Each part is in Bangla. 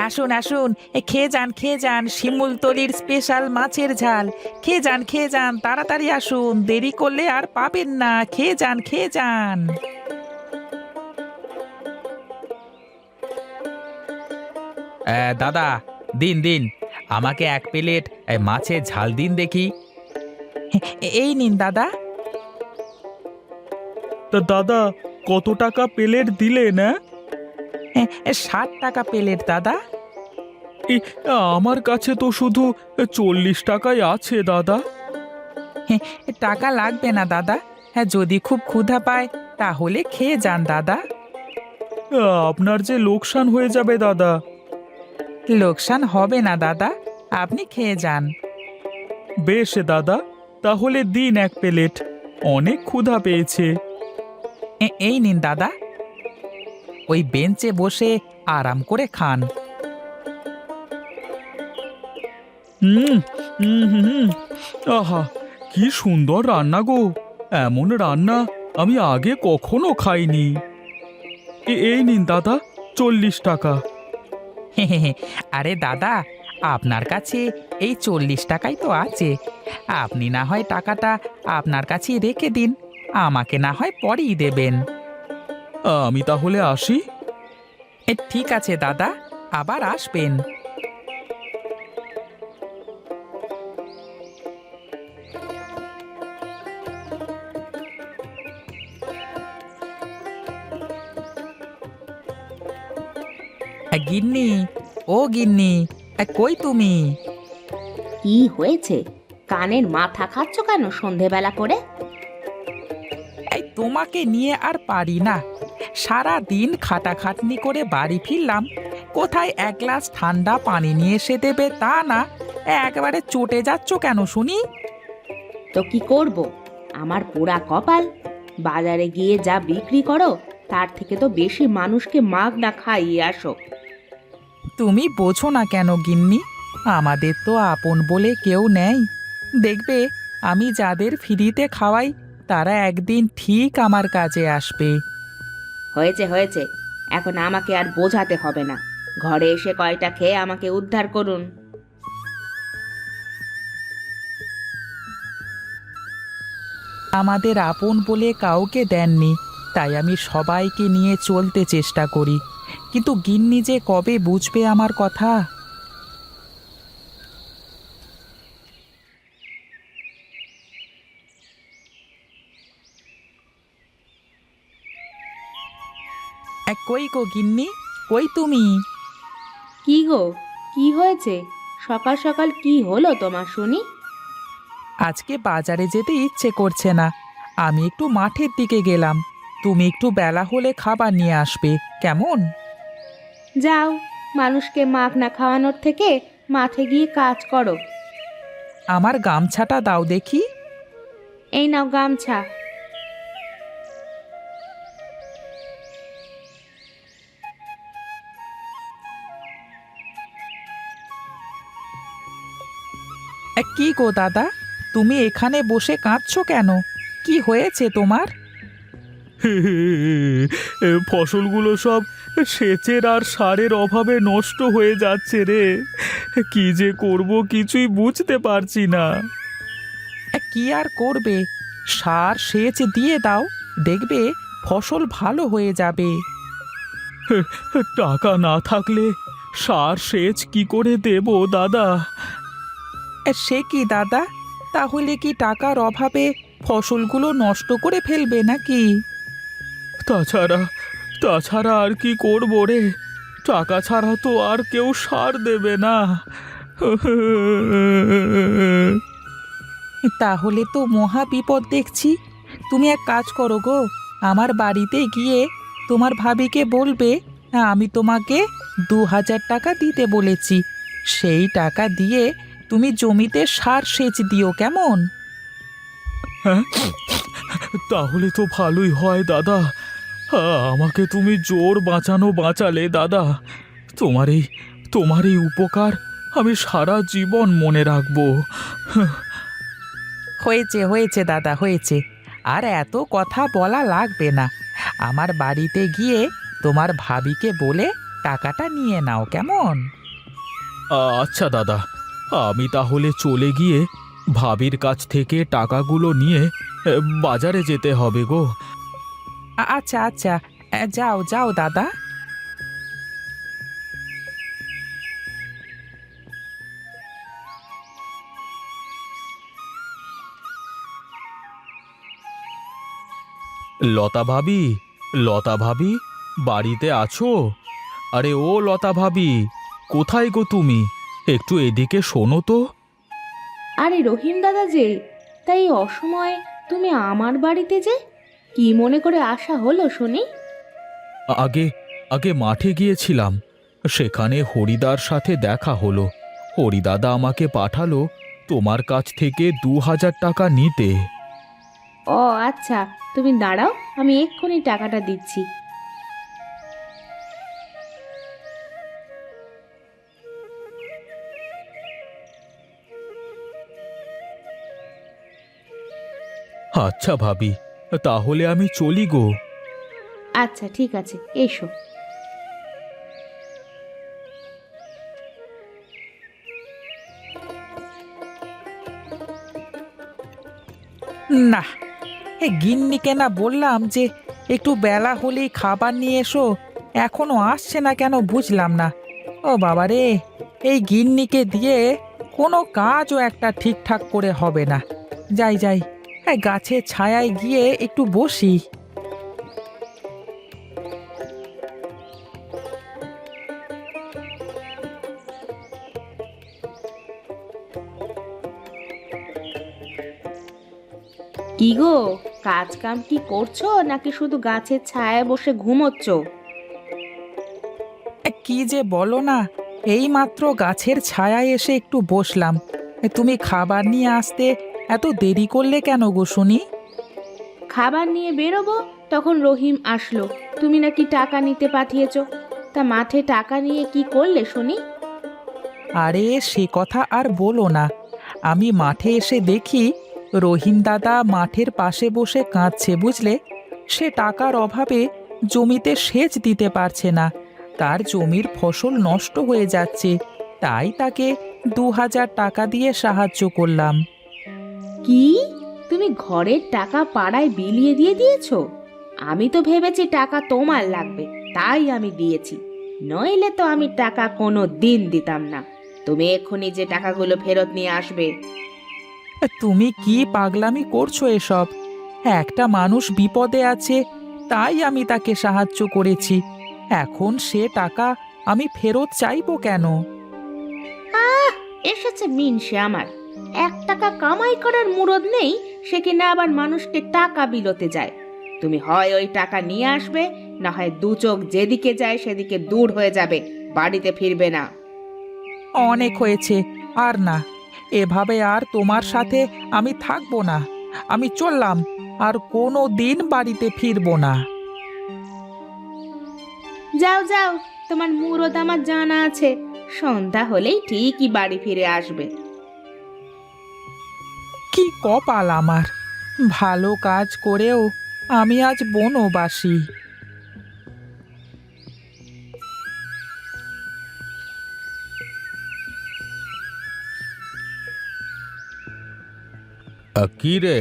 আসুন আসুন, খেয়ে যান শিমুলতলির স্পেশাল মাছের ঝাল। খেয়ে যান, তাড়াতাড়ি আসুন, দেরি করলে আর পাবেন না। খেয়ে যান। দাদা, দিন দিন, আমাকে এক প্লেট মাছের ঝাল দিন দেখি। এই নিন দাদা। তা দাদা, কত টাকা প্লেট দিলেন? 60 টাকা প্লেট দাদা। এই, আমার কাছে তো শুধু 40 টাকাই আছে দাদা। টাকা লাগবে না দাদা। হ্যাঁ, যদি খুব ক্ষুধা পায় তাহলে খেয়ে যান দাদা। আপনার যে লোকসান হয়ে যাবে দাদা। লোকসান হবে না দাদা, আপনি খেয়ে যান। বেশ দাদা, তাহলে দিন এক প্লেট, অনেক ক্ষুধা পেয়েছে। এই নিন দাদা, ওই বেঞ্চে বসে আরাম করে খান। হুম হুম হুম হুম। আহা, কি সুন্দর রান্না গো! এমন রান্না আমি আগে কখনো খাইনি। এই নিন দাদা, 40 টাকা। আরে দাদা, আপনার কাছে এই 40 টাকাই তো আছে। আপনি না হয় টাকাটা আপনার কাছেই রেখে দিন, আমাকে না হয় পরেই দেবেন। আমি তাহলে আসি। ঠিক আছে দাদা, আবার আসবেন। গিন্নি, ও গিন্নি, কই তুমি? কি হয়েছে? কানের মাথা খাচ্ছ কেন সন্ধেবেলা করে? এই তোমাকে নিয়ে আর পারি না। সারা দিন খাটাখাটনি করে বাড়ি ফিরলাম, কোথায় এক গ্লাস ঠান্ডা পানি নিয়ে এসে দেবে তা না। একেবারে চটে যাচ্ছ কেন শুনি? তো কি করব? আমার পোড়া কপাল। বাজারে গিয়ে যা বিক্রি করো তার থেকে তো বেশি মানুষকে মাগনা খাইয়ে আসো। তুমি বোঝো না কেন গিন্নি? আমাদের তো আপন বলে কেউ নেই। দেখবে, আমি যাদের ফ্রিতে খাওয়াই তারা একদিন ঠিক আমার কাজে আসবে। হয়েছে হয়েছে, এখন আমাকে আর বোঝাতে হবে না। ঘরে এসে কয়টা খেয়ে আমাকে উদ্ধার করুন। আমাদের আপন বলে কাউকে দেননি, তাই আমি সবাইকে নিয়ে চলতে চেষ্টা করি। কিন্তু গিন্নি যে কবে বুঝবে আমার কথা? কই গো গিন্নি, কই তুমি? কি গো, কি হয়েছে? সকাল সকাল কি হলো তোমার শুনি? আজকে বাজারে যেতে ইচ্ছে করছে না, আমি একটু মাঠের দিকে গেলাম। তুমি একটু বেলা হলে খাবার নিয়ে আসবে, কেমন? যাও, মানুষকে মাগনা খাওয়ানোর থেকে মাঠে গিয়ে কাজ করো। আমার গামছাটা দাও দেখি। এই নাও গামছা। কি গো দাদা, তুমি এখানে বসে কাঁদছো কেন? কি হয়েছে তোমার? ফসলগুলো সব সেচের আর সারের অভাবে নষ্ট হয়ে যাচ্ছে রে। কি যে করব কিছুই বুঝতে পারছি না। কি আর করবে, সার সেচ দিয়ে দাও, দেখবে ফসল ভালো হয়ে যাবে। টাকা না থাকলে সার সেচ কি করে দেব দাদা? সে কি দাদা, তাহলে কি টাকার অভাবে ফসলগুলো নষ্ট করে ফেলবে নাকি? তাছাড়া তাছাড়া আর কি করব রে? টাকা ছাড়া তো আর কেউ সার দেবে না। তাহলে তো মহা বিপদ দেখছি। তুমি এক কাজ করো গো, আমার বাড়িতে গিয়ে তোমার ভাবিকে বলবে আমি তোমাকে 2000 টাকা দিতে বলেছি। সেই টাকা দিয়ে তুমি জমিতে সার সেচ দিও, কেমন? হ্যাঁ, তাহলে তো ভালোই হয় দাদা। আমাকে তুমি জোর বাঁচানো বাঁচালে দাদা। তোমার এই উপকার আমি সারা জীবন মনে রাখবো। হয়েছে হয়েছে দাদা, হয়েছে। আর এত কথা বলা লাগবে না। আমার বাড়িতে গিয়ে তোমার ভাবিকে বলে টাকাটা নিয়ে নাও কেমন। আচ্ছা দাদা, আমি তাহলে চলে গিয়ে ভাবির কাছ থেকে টাকাগুলো নিয়ে বাজারে যেতে হবে গো। আচ্ছা আচ্ছা, যাও যাও দাদা। লতা ভাবি, লতা ভাবি, বাড়িতে আছো? আরে ও লতা ভাবি, কোথায় গো তুমি? একটু এদিকে শোনো তো। আরে রহিম দাদা যে, তাই এই অসময়ে তুমি আমার বাড়িতে যে, কি মনে করে আসা হলো শুনি? আগে আগে মাঠে গিয়েছিলাম, সেখানে হরিদার সাথে দেখা হলো। হরিদাদা আমাকে পাঠালো তোমার কাছ থেকে 2000 টাকা নিতে। ও আচ্ছা, তুমি দাঁড়াও, আমি এক্ষুনি টাকাটা দিচ্ছি। আচ্ছা ভাবি, তাহলে আমি চলি গো। আচ্ছা ঠিক আছে, এসো। না, গিন্নিকে না বললাম যে একটু বেলা হলেই খাবার নিয়ে এসো, এখনো আসছে না কেন বুঝলাম না। ও বাবা রে, এই গিন্নিকে দিয়ে কোনো কাজও একটা ঠিকঠাক করে হবে না। যাই যাই, গাছের ছায়ায় গিয়ে একটু বসি। কি গো, কাজ কাম কি করছো নাকি শুধু গাছের ছায়ায় বসে ঘুমোচ্ছ? কি যে বলো না, এই মাত্র গাছের ছায়ায় এসে একটু বসলাম। তুমি খাবার নিয়ে আসতে এত দেরি করলে কেন গো শুনি? খাবার নিয়ে বেরোবো, তখন রহিম আসলো, তুমি নাকি টাকা নিতে পাঠিয়েছো। তা মাঠে টাকা নিয়ে কি করলে শুনি? আরে সে কথা আর বলো না, আমি মাঠে এসে দেখি রহিম দাদা মাঠের পাশে বসে কাঁদছে বুঝলে। সে টাকার অভাবে জমিতে সেচ দিতে পারছে না, তার জমির ফসল নষ্ট হয়ে যাচ্ছে। তাই তাকে 2000 টাকা দিয়ে সাহায্য করলাম। কি, তুমি ঘরের টাকা পাড়ায় বিলিয়ে দিয়ে দিয়েছো? আমি তো ভেবেছি টাকা তোমার লাগবে, তাই আমি দিয়েছি, নইলে তো আমি টাকা কোনো দিন দিতাম না। তুমি এক্ষুনি যে টাকাগুলো ফেরত নিয়ে আসবে। তুমি কি পাগলামি করছো এসব? একটা মানুষ বিপদে আছে, তাই আমি তাকে সাহায্য করেছি। এখন সে টাকা আমি ফেরত চাইবো কেন? আহ, এসেছে মিনসে আমার। 1 টাকা কামাই করার মুরদ নেই, সে কিনা আবার মানুষকে টাকা বিলোতে যায়। তুমি হয় ওই টাকা নিয়ে আসবে, না হয় দু চোখ যেদিকে যায় সেদিকে দূর হয়ে যাবে, বাড়িতে ফিরবে না। অনেক হয়েছে, আর না, এভাবে আর তোমার সাথে আমি থাকবো না। আমি চললাম, আর কোনো দিন বাড়িতে ফিরবো না। যাও যাও, তোমার মুরদ আমার জানা আছে, সন্ধ্যা হলেই ঠিকই বাড়ি ফিরে আসবে। কি কপাল আমার, ভালো কাজ করেও আমি আজ বনবাসী। কি রে,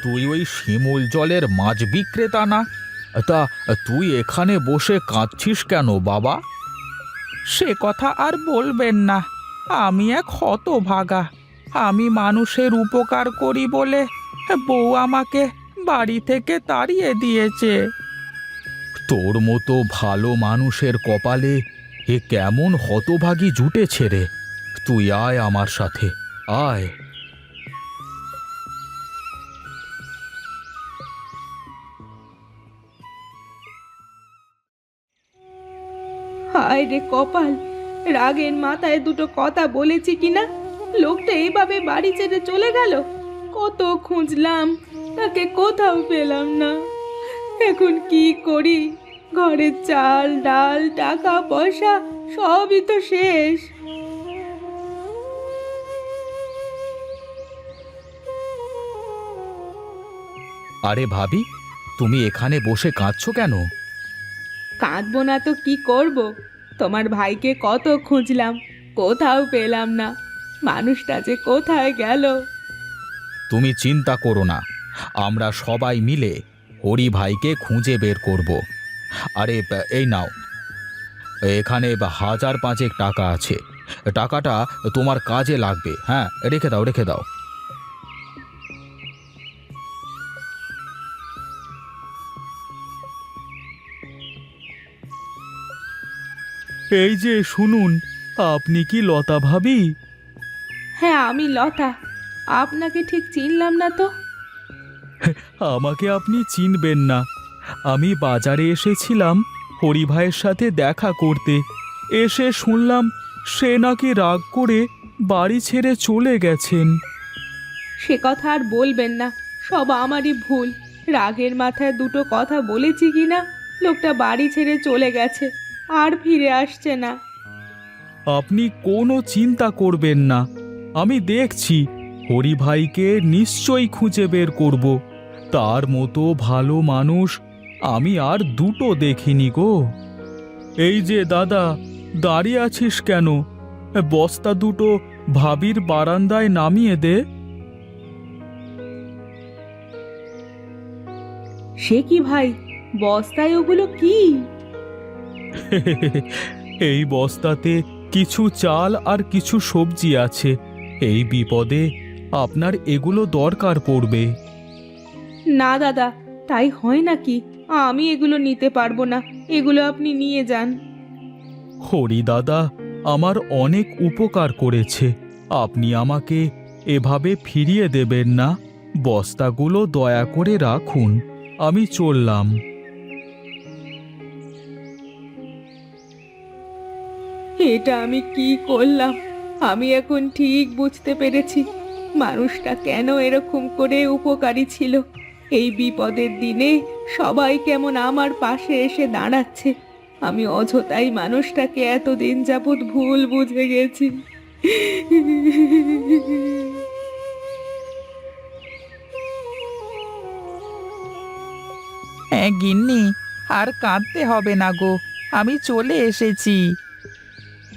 তুই ওই শিমুল জলের মাছ বিক্রেতা না? তা তুই এখানে বসে কাঁদছিস কেন বাবা? সে কথা আর বলবেন না, আমি এক হতভাগা। আমি মানুষের উপকার করি বলে বউ আমাকে বাড়ি থেকে তাড়িয়ে দিয়েছে। তোর মতো ভালো মানুষের কপালে এ কেমন হতভাগী জুটেছে রে। তুই আয় আমার সাথে, আয়। হায় রে কপাল, রাগের মাথায় দুটো কথা বলেছি কিনা, লোকটা এইভাবে বাড়ি ছেড়ে চলে গেল। কত খুঁজলাম, তাকে কোথাও পেলাম না। এখন কি করি? ঘরের চাল ডাল টাকা পয়সা সবই তো শেষ। আরে ভাবি, তুমি এখানে বসে কাঁদছো কেন? কাঁদবো না তো কি করব? তোমার ভাইকে কত খুঁজলাম, কোথাও পেলাম না। মানুষটা যে কোথায় গেল। তুমি চিন্তা করো না, আমরা সবাই মিলে হরি ভাইকে খুঁজে বের করব। আরে এই নাও, এখানে 1,000 টাকা আছে। টাকাটা তোমার কাজে লাগবে। হ্যাঁ, রেখে দাও, রেখে দাও। এই যে শুনুন, আপনি কি লতা ভাবি? হ্যাঁ, আমি লতা। আপনাকে ঠিক চিনলাম না তো। আমাকে আপনি চিনবেন না। আমি বাজারে এসেছিলাম হরি ভাইয়ের সাথে দেখা করতে। এসে শুনলাম সে নাকি রাগ করে বাড়ি ছেড়ে চলে গেছেন। সে কথা আর বলবেন না, সব আমারই ভুল। রাগের মাথায় দুটো কথা বলেছি কিনা, লোকটা বাড়ি ছেড়ে চলে গেছে, আর ফিরে আসছে না। আপনি কোনো চিন্তা করবেন না, আমি দেখছি হরি ভাইকে নিশ্চয়ই খুঁজে বের করব। তার মতো ভালো মানুষ আমি আর দুটো দেখিনি গো। এই যে দাদা, দাঁড়িয়ে আছিস কেন? বস্তা দুটো ভাবির বারান্দায় নামিয়ে দে। সে কি ভাই, বস্তায় ওগুলো কি? এই বস্তাতে কিছু চাল আর কিছু সবজি আছে। এই বিপদে আপনার এগুলো দরকার পড়বে। না দাদা, তাই হয় নাকি? আমি এগুলো নিতে পারবো না, এগুলো আপনি নিয়ে যান। হরি দাদা আমার অনেক উপকার করেছে, আপনি আমাকে এভাবে ফিরিয়ে দেবেন না। বস্তাগুলো দয়া করে রাখুন, আমি চললাম। এটা আমি কি করলাম? আমি এখন ঠিক বুঝতে পেরেছি মানুষটা কেন এরকম করে উপকারী ছিল। এই বিপদের দিনে সবাই কেমন আমার পাশে এসে দাঁড়াচ্ছে। আমি অযথাই মানুষটাকে এতদিন যাবৎ ভুল বুঝে গেছি। হ্যাঁ গিন্নি, আর কাঁদতে হবে না গো, আমি চলে এসেছি।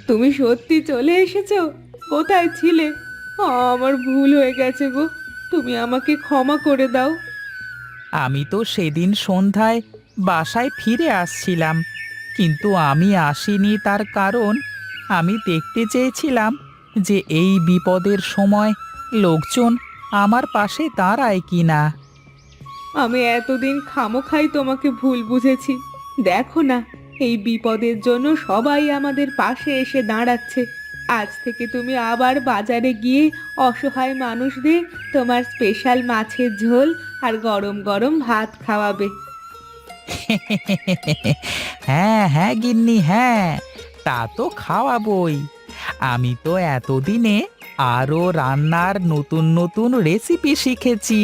তুমি সত্যি চলে এসেছো? কোথায় ছিলে? আমার ভুল হয়ে গেছে গো, তুমি আমাকে ক্ষমা করে দাও। আমি তো সেদিন সন্ধ্যায় বাসায় ফিরে আসছিলাম, কিন্তু আমি আসিনি তার কারণ আমি দেখতে চেয়েছিলাম যে এই বিপদের সময় লোকজন আমার পাশে দাঁড়ায় কি না। আমি এতদিন খামোখাই তোমাকে ভুল বুঝেছি। দেখো না, এই বিপদের জন্য সবাই আমাদের পাশে এসে দাঁড়াচ্ছে। আজ থেকে তুমি আবার বাজারে গিয়ে অসহায় মানুষদের তোমার স্পেশাল মাছের ঝোল আর গরম গরম ভাত খাওয়াবে। হ্যাঁ হ্যাঁ গিন্নি, হ্যাঁ, তা তো খাওয়াবই। আমি তো এতদিনে আরো রান্নার নতুন নতুন রেসিপি শিখেছি।